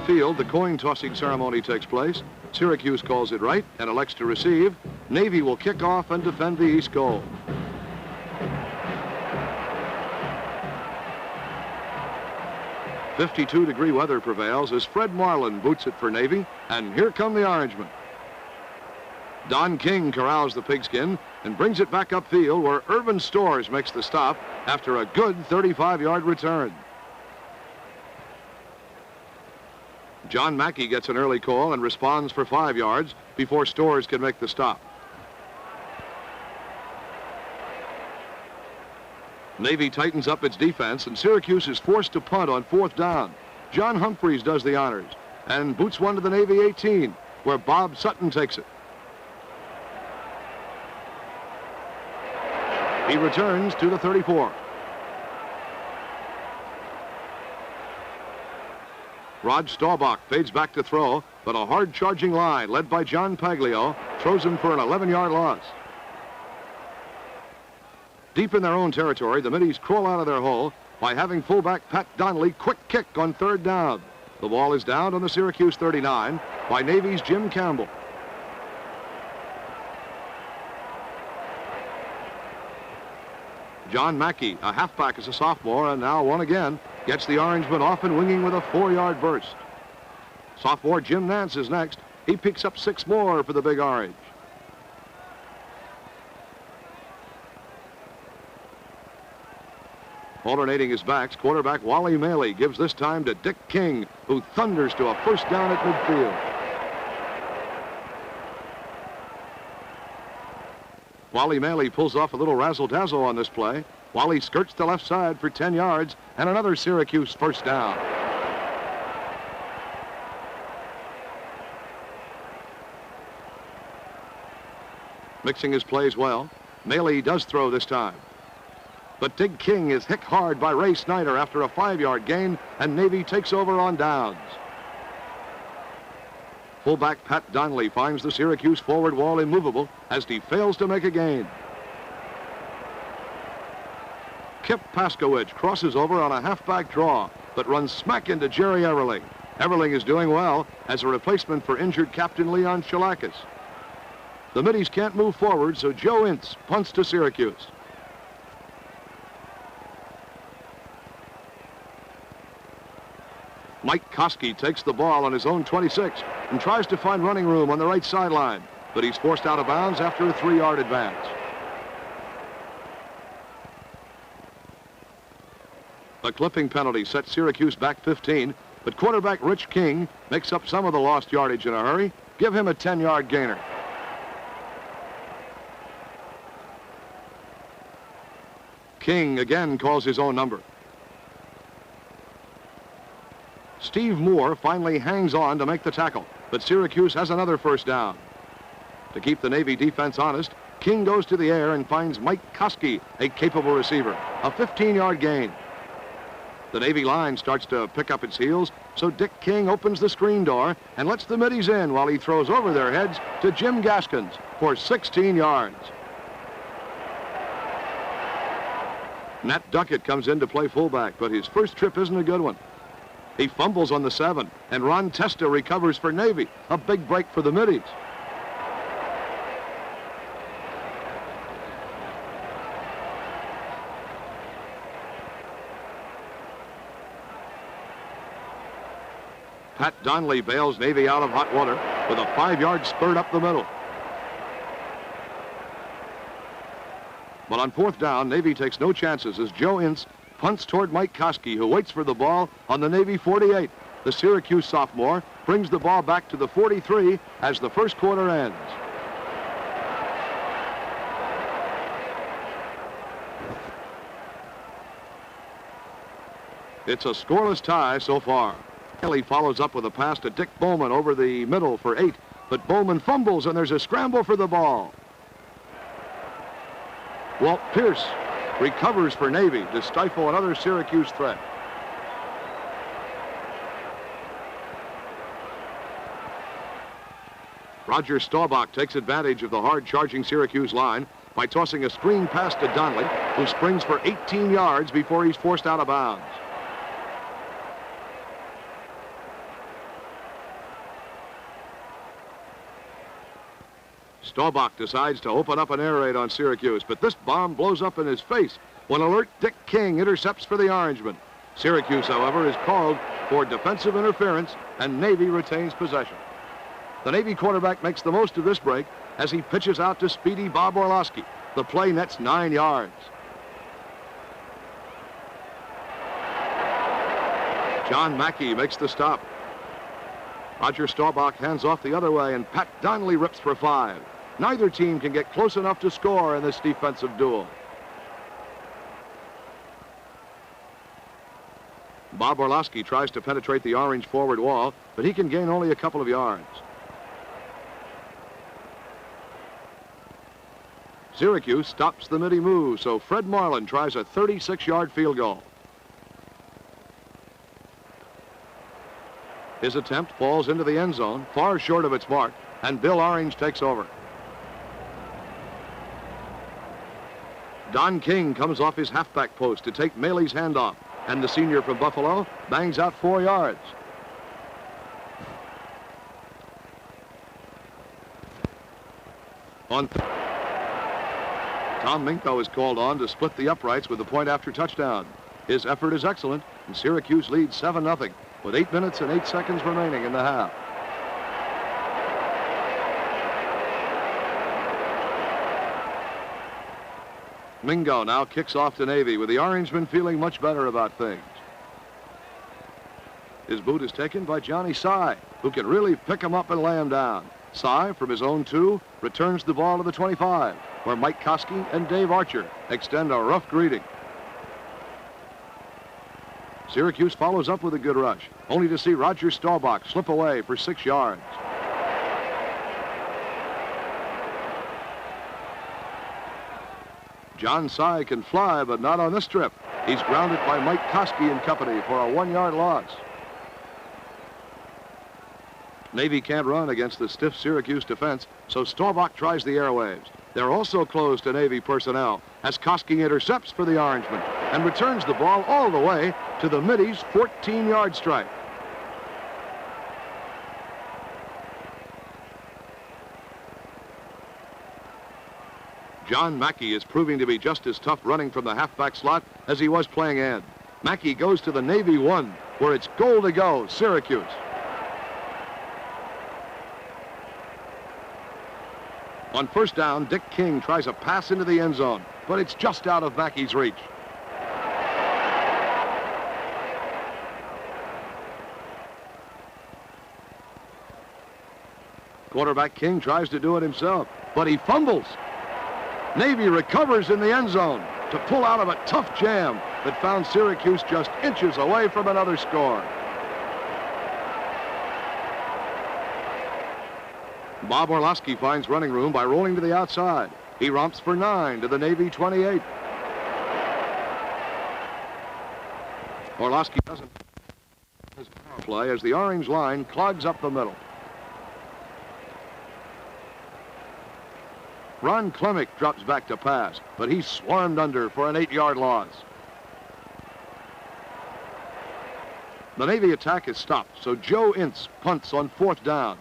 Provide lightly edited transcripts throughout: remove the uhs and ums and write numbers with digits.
field, the coin tossing ceremony takes place. Syracuse calls it right and elects to receive. Navy will kick off and defend the East goal. "52-degree weather prevails as Fred Marlin boots it for Navy, and here come the Orangemen. Don King corrals the pigskin and brings it back upfield where Irvin Storrs makes the stop after a good 35-yard return. John Mackey gets an early call and responds for 5 yards before Storrs can make the stop. Navy tightens up its defense, and Syracuse is forced to punt on 4th down. John Humphreys does the honors and boots one to the Navy 18, where Bob Sutton takes it. He returns to the 34. Roger Staubach fades back to throw, but a hard-charging line led by John Paglio throws him for an 11-yard loss. Deep in their own territory, the Middies crawl out of their hole by having fullback Pat Donnelly quick kick on 3rd down. The ball is downed on the Syracuse 39 by Navy's Jim Campbell. John Mackey, a halfback as a sophomore, and now one again, gets the Orangemen off and winging with a 4-yard burst. Sophomore Jim Nance is next. He picks up 6 more for the Big Orange. Alternating his backs, quarterback Wally Maley gives this time to Dick King, who thunders to a first down at midfield. Wally Maley pulls off a little razzle-dazzle on this play. Wally skirts the left side for 10 yards and another Syracuse first down. Mixing his plays well, Maley does throw this time. But Dick King is hit hard by Ray Snyder after a 5-yard gain, and Navy takes over on downs. Fullback Pat Donnelly finds the Syracuse forward wall immovable as he fails to make a gain. Kip Paskowitz crosses over on a halfback draw, but runs smack into Jerry Everling. Everling is doing well as a replacement for injured captain Leon Shalakis. The Middies can't move forward, so Joe Ince punts to Syracuse. Mike Koski takes the ball on his own 26 and tries to find running room on the right sideline, but he's forced out of bounds after a 3-yard advance. A clipping penalty sets Syracuse back 15, but quarterback Rich King makes up some of the lost yardage in a hurry. Give him a 10-yard gainer. King again calls his own number. Steve Moore finally hangs on to make the tackle, but Syracuse has another first down. To keep the Navy defense honest, King goes to the air and finds Mike Koski, a capable receiver, a 15-yard gain. The Navy line starts to pick up its heels, so Dick King opens the screen door and lets the Middies in while he throws over their heads to Jim Gaskins for 16 yards. Nat Duckett comes in to play fullback, but his first trip isn't a good one. He fumbles on the 7, and Ron Testa recovers for Navy. A big break for the Middies. Pat Donnelly bails Navy out of hot water with a 5-yard spurt up the middle. But on 4th down, Navy takes no chances as Joe Ince punts toward Mike Koski, who waits for the ball on the Navy 48. The Syracuse sophomore brings the ball back to the 43 as the first quarter ends. It's a scoreless tie so far. Kelly follows up with a pass to Dick Bowman over the middle for 8, but Bowman fumbles and there's a scramble for the ball. Walt Pierce recovers for Navy to stifle another Syracuse threat. Roger Staubach takes advantage of the hard-charging Syracuse line by tossing a screen pass to Donnelly, who springs for 18 yards before he's forced out of bounds. Staubach decides to open up an air raid on Syracuse, but this bomb blows up in his face when alert Dick King intercepts for the Orangemen. Syracuse, however, is called for defensive interference, and Navy retains possession. The Navy quarterback makes the most of this break as he pitches out to speedy Bob Orlowski. The play nets 9 yards. John Mackey makes the stop. Roger Staubach hands off the other way, and Pat Donnelly rips for 5. Neither team can get close enough to score in this defensive duel. Bob Orlowski tries to penetrate the orange forward wall, but he can gain only a couple of yards. Syracuse stops the midi move, so Fred Marlin tries a 36-yard field goal. His attempt falls into the end zone, far short of its mark, and Bill Orange takes over. Don King comes off his halfback post to take Maley's handoff, and the senior from Buffalo bangs out 4 yards. Tom Minko is called on to split the uprights with the point after touchdown. His effort is excellent, and Syracuse leads 7-0 with 8 minutes and 8 seconds remaining in the half. Mingo now kicks off to Navy, with the Orangemen feeling much better about things. His boot is taken by Johnny Sy, who can really pick him up and lay him down. Sy, from his own 2, returns the ball to the 25, where Mike Koski and Dave Archer extend a rough greeting. Syracuse follows up with a good rush, only to see Roger Staubach slip away for 6 yards. John Sy can fly, but not on this trip. He's grounded by Mike Koski and company for a 1-yard loss. Navy can't run against the stiff Syracuse defense, so Staubach tries the airwaves. They're also closed to Navy personnel as Koski intercepts for the Orangemen and returns the ball all the way to the Middies' 14-yard stripe. John Mackey is proving to be just as tough running from the halfback slot as he was playing end. Mackey goes to the Navy 1, where it's goal to go, Syracuse. On first down, Dick King tries a pass into the end zone, but it's just out of Mackey's reach. Quarterback King tries to do it himself, but he fumbles. Navy recovers in the end zone to pull out of a tough jam that found Syracuse just inches away from another score. Bob Orlowski finds running room by rolling to the outside. He romps for 9 to the Navy 28. Orlowski doesn't his power play as the orange line clogs up the middle. Ron Klemick drops back to pass, but he's swarmed under for an 8-yard loss. The Navy attack is stopped, so Joe Ince punts on 4th down.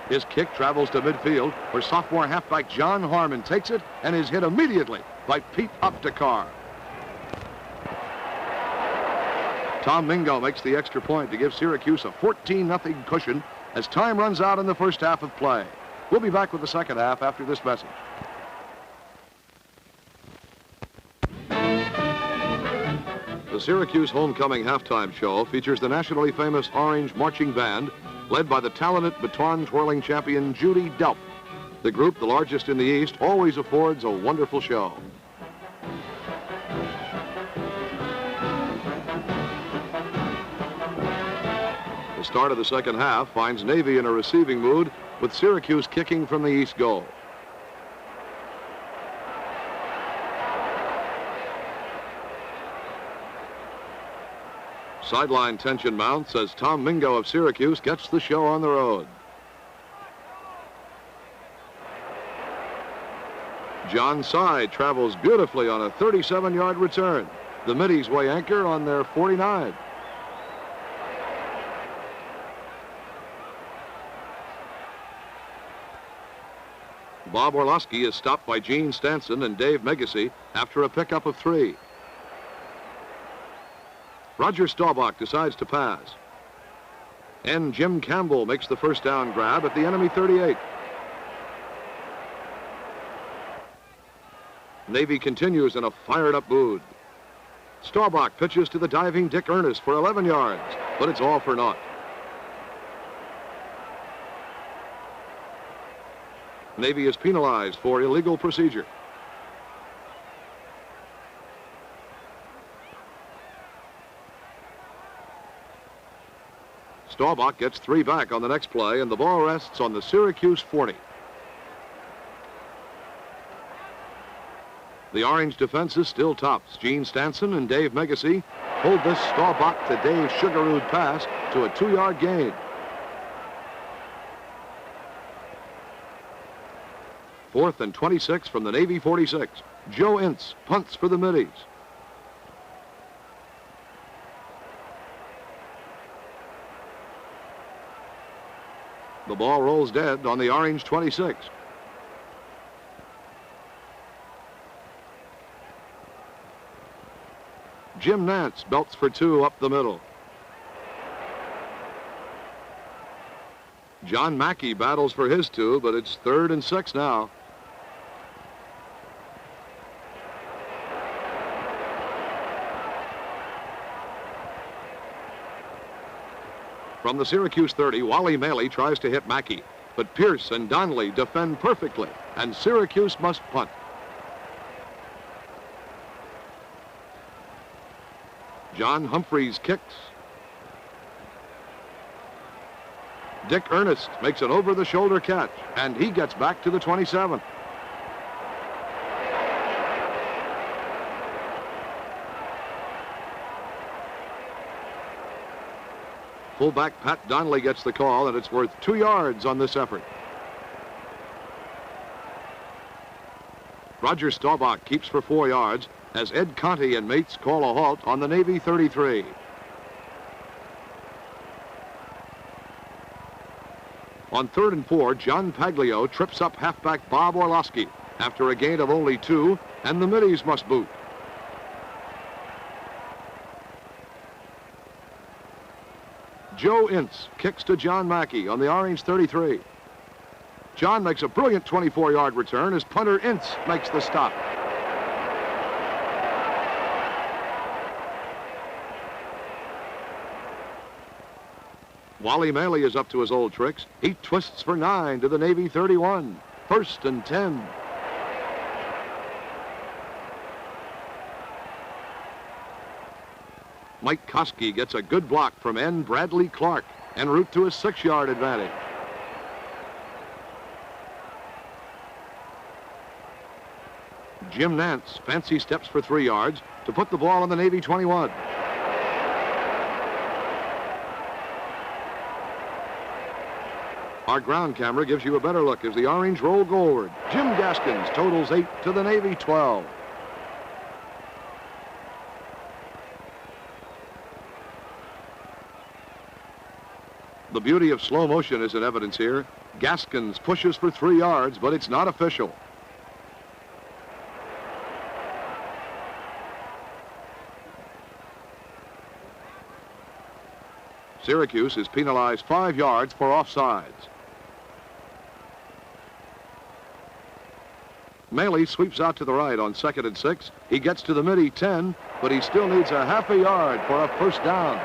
His kick travels to midfield, where sophomore halfback John Harmon takes it and is hit immediately by Pete Uptakar. Tom Mingo makes the extra point to give Syracuse a 14-0 cushion as time runs out in the first half of play. We'll be back with the second half after this message. The Syracuse Homecoming halftime show features the nationally famous Orange Marching Band, led by the talented baton-twirling champion Judy Delp. The group, the largest in the East, always affords a wonderful show. The start of the second half finds Navy in a receiving mood, with Syracuse kicking from the east goal. Sideline tension mounts as Tom Mingo of Syracuse gets the show on the road. John Sy travels beautifully on a 37-yard return. The Middies weigh anchor on their 49. Bob Orlowski is stopped by Gene Stanson and Dave Megacy after a pickup of 3. Roger Staubach decides to pass. And Jim Campbell makes the first down grab at the enemy 38. Navy continues in a fired-up mood. Staubach pitches to the diving Dick Ernest for 11 yards, but it's all for naught. Navy is penalized for illegal procedure. Staubach gets 3 back on the next play, and the ball rests on the Syracuse 40. The orange defense is still tops. Gene Stanson and Dave Megacy hold this Staubach to Dave Sugarud pass to a 2-yard gain. 4th and 26 from the Navy 46. Joe Ince punts for the Middies. The ball rolls dead on the orange 26. Jim Nance belts for 2 up the middle. John Mackey battles for his 2, but it's 3rd and 6 now. From the Syracuse 30, Wally Maley tries to hit Mackey, but Pierce and Donnelly defend perfectly, and Syracuse must punt. John Humphreys kicks. Dick Ernest makes an over-the-shoulder catch, and he gets back to the 27. Fullback Pat Donnelly gets the call, and it's worth 2 yards on this effort. Roger Staubach keeps for 4 yards as Ed Conti and mates call a halt on the Navy 33. On 3rd and 4, John Paglio trips up halfback Bob Orlowski after a gain of only 2, and the Middies must boot. Joe Ince kicks to John Mackey on the orange 33. John makes a brilliant 24-yard return as punter Ince makes the stop. Wally Maley is up to his old tricks. He twists for 9 to the Navy 31. 1st and 10. Mike Koski gets a good block from N. Bradley Clark en route to a 6-yard advantage. Jim Nance fancy steps for 3 yards to put the ball on the Navy 21. Our ground camera gives you a better look as the orange roll goalward. Jim Gaskins totals 8 to the Navy 12. The beauty of slow motion is in evidence here. Gaskins pushes for 3 yards, but it's not official. Syracuse is penalized 5 yards for offsides. Maley sweeps out to the right on 2nd and 6. He gets to the Midi 10, but he still needs a half a yard for a first down.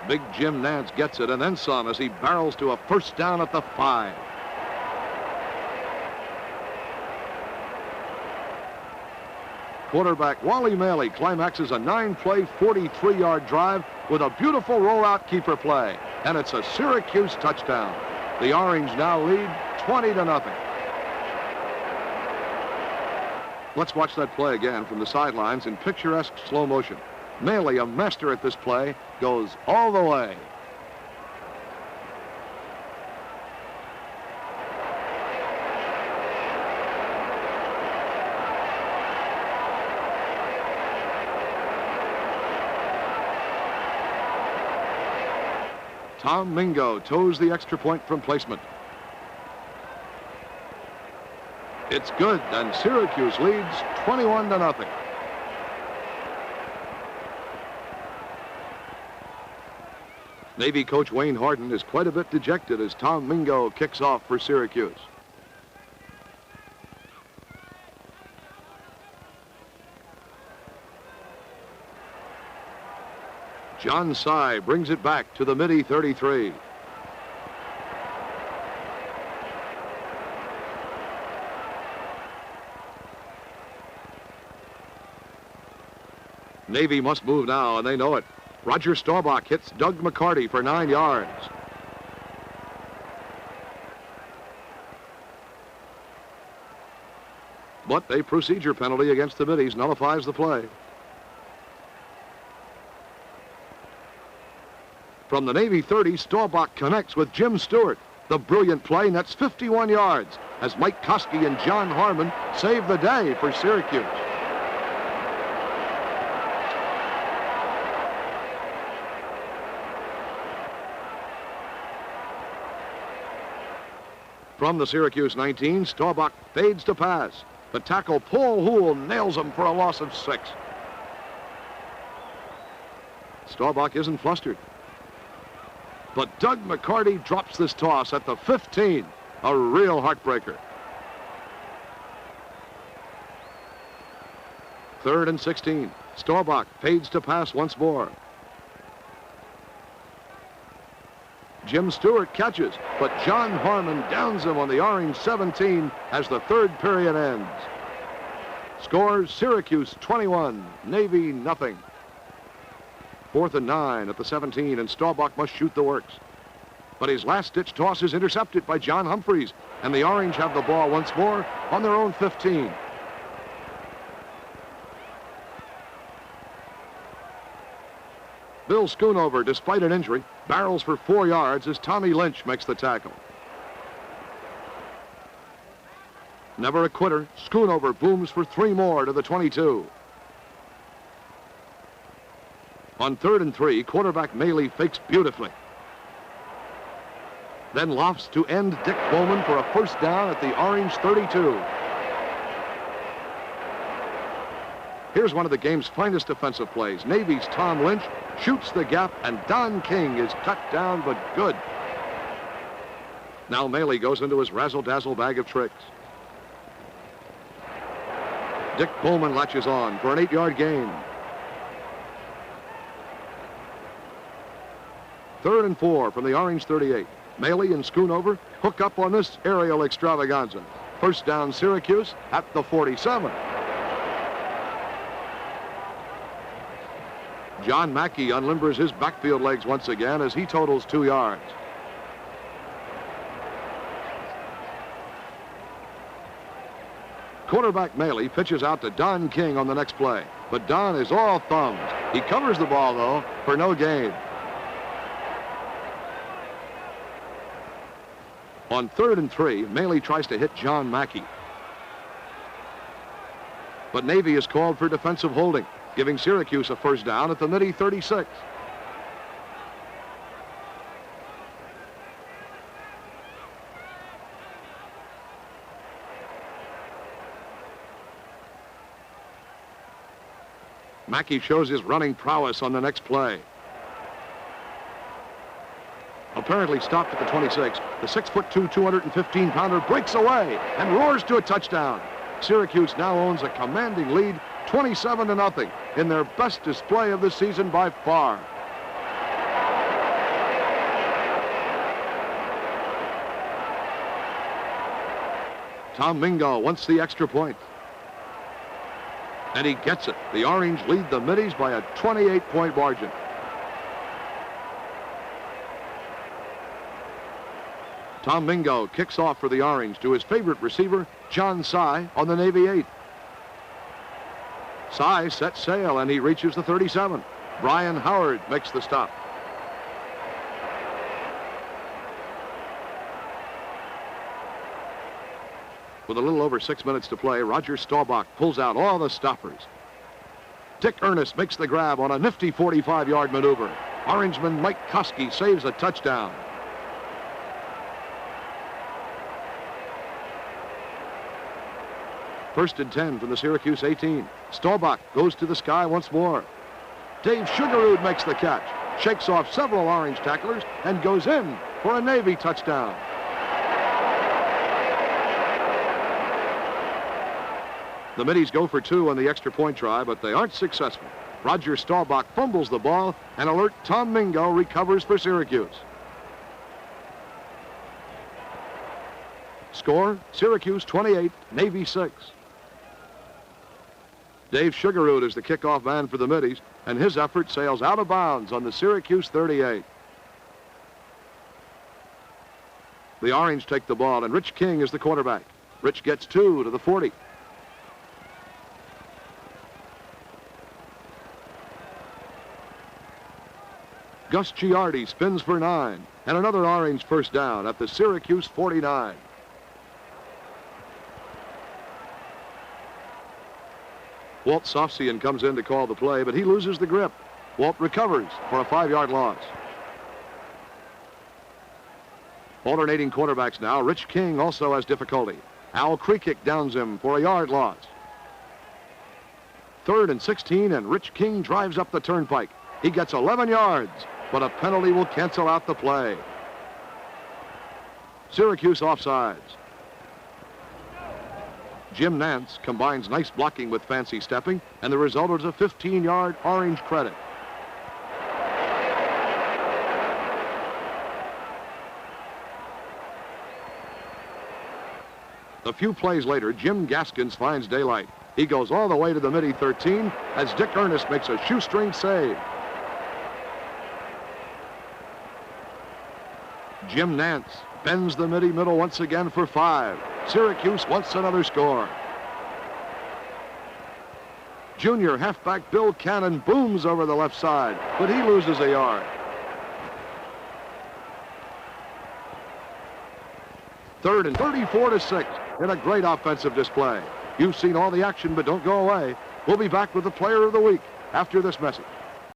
Big Jim Nance gets it and then some as he barrels to a first down at the 5. Quarterback Wally Maley climaxes a 9-play, 43-yard drive with a beautiful rollout keeper play, and it's a Syracuse touchdown. The Orange now lead 20-0. Let's watch that play again from the sidelines in picturesque slow motion. Maley, a master at this play, goes all the way. Tom Mingo toes the extra point from placement. It's good, and Syracuse leads 21-0. Navy coach Wayne Harden is quite a bit dejected as Tom Mingo kicks off for Syracuse. John Sy brings it back to the midi 33. Navy must move now, and they know it. Roger Staubach hits Doug McCarty for 9 yards. But a procedure penalty against the middies nullifies the play. From the Navy 30, Staubach connects with Jim Stewart. The brilliant play nets 51 yards as Mike Koski and John Harmon save the day for Syracuse. From the Syracuse 19, Staubach fades to pass. The tackle, Paul Houle, nails him for a loss of 6. Staubach isn't flustered. But Doug McCarty drops this toss at the 15. A real heartbreaker. 3rd and 16. Staubach fades to pass once more. Jim Stewart catches, but John Harmon downs him on the orange 17 as the 3rd period ends. Scores Syracuse 21, Navy nothing. 4th and 9 at the 17, and Staubach must shoot the works. But his last-ditch toss is intercepted by John Humphreys, and the Orange have the ball once more on their own 15. Bill Schoonover, despite an injury, barrels for 4 yards as Tommy Lynch makes the tackle. Never a quitter, Schoonover booms for 3 more to the 22. On 3rd and 3, quarterback Maley fakes beautifully. Then lofts to end Dick Bowman for a first down at the Orange 32. Here's one of the game's finest defensive plays. Navy's Tom Lynch shoots the gap, and Don King is cut down, but good. Now Maley goes into his razzle-dazzle bag of tricks. Dick Bowman latches on for an 8-yard gain. 3rd and 4 from the Orange 38. Maley and Schoonover hook up on this aerial extravaganza. First down Syracuse at the 47. John Mackey unlimbers his backfield legs once again as he totals 2 yards. Quarterback Maley pitches out to Don King on the next play, but Don is all thumbs. He covers the ball, though, for no gain. On 3rd and 3, Maley tries to hit John Mackey. But Navy is called for defensive holding, giving Syracuse a first down at the midi 36. Mackey shows his running prowess on the next play. Apparently stopped at the 26. The 6'2", 215-pounder breaks away and roars to a touchdown. Syracuse now owns a commanding lead, 27-0, in their best display of the season by far. Tom Mingo wants the extra point. And he gets it. The Orange lead the Middies by a 28-point margin. Tom Mingo kicks off for the Orange to his favorite receiver, John Sy, on the Navy 8. Sy sets sail, and he reaches the 37. Brian Howard makes the stop. With a little over 6 minutes to play, Roger Staubach pulls out all the stoppers. Dick Ernest makes the grab on a nifty 45-yard maneuver. Orangeman Mike Koski saves a touchdown. First and 10 from the Syracuse 18. Staubach goes to the sky once more. Dave Sugarud makes the catch, shakes off several Orange tacklers, and goes in for a Navy touchdown. The Middies go for 2 on the extra point try, but they aren't successful. Roger Staubach fumbles the ball, and alert Tom Mingo recovers for Syracuse. Score, Syracuse 28, Navy 6. Dave Sugarud is the kickoff man for the Middies, and his effort sails out of bounds on the Syracuse 38. The Orange take the ball, and Rich King is the quarterback. Rich gets 2 to the 40. Gus Giardi spins for 9, and another Orange first down at the Syracuse 49. Walt Sofsian comes in to call the play, but he loses the grip. Walt recovers for a 5-yard loss. Alternating quarterbacks now. Rich King also has difficulty. Al Krekic downs him for a yard loss. 3rd and 16, and Rich King drives up the turnpike. He gets 11 yards, but a penalty will cancel out the play. Syracuse offsides. Jim Nance combines nice blocking with fancy stepping, and the result is a 15-yard Orange credit. A few plays later, Jim Gaskins finds daylight. He goes all the way to the Midi 13 as Dick Ernest makes a shoestring save. Jim Nance bends the Midi middle once again for 5. Syracuse wants another score. Junior halfback Bill Cannon booms over the left side, but he loses a yard. 3rd and 34 to 6 in a great offensive display. You've seen all the action, but don't go away. We'll be back with the player of the week after this message.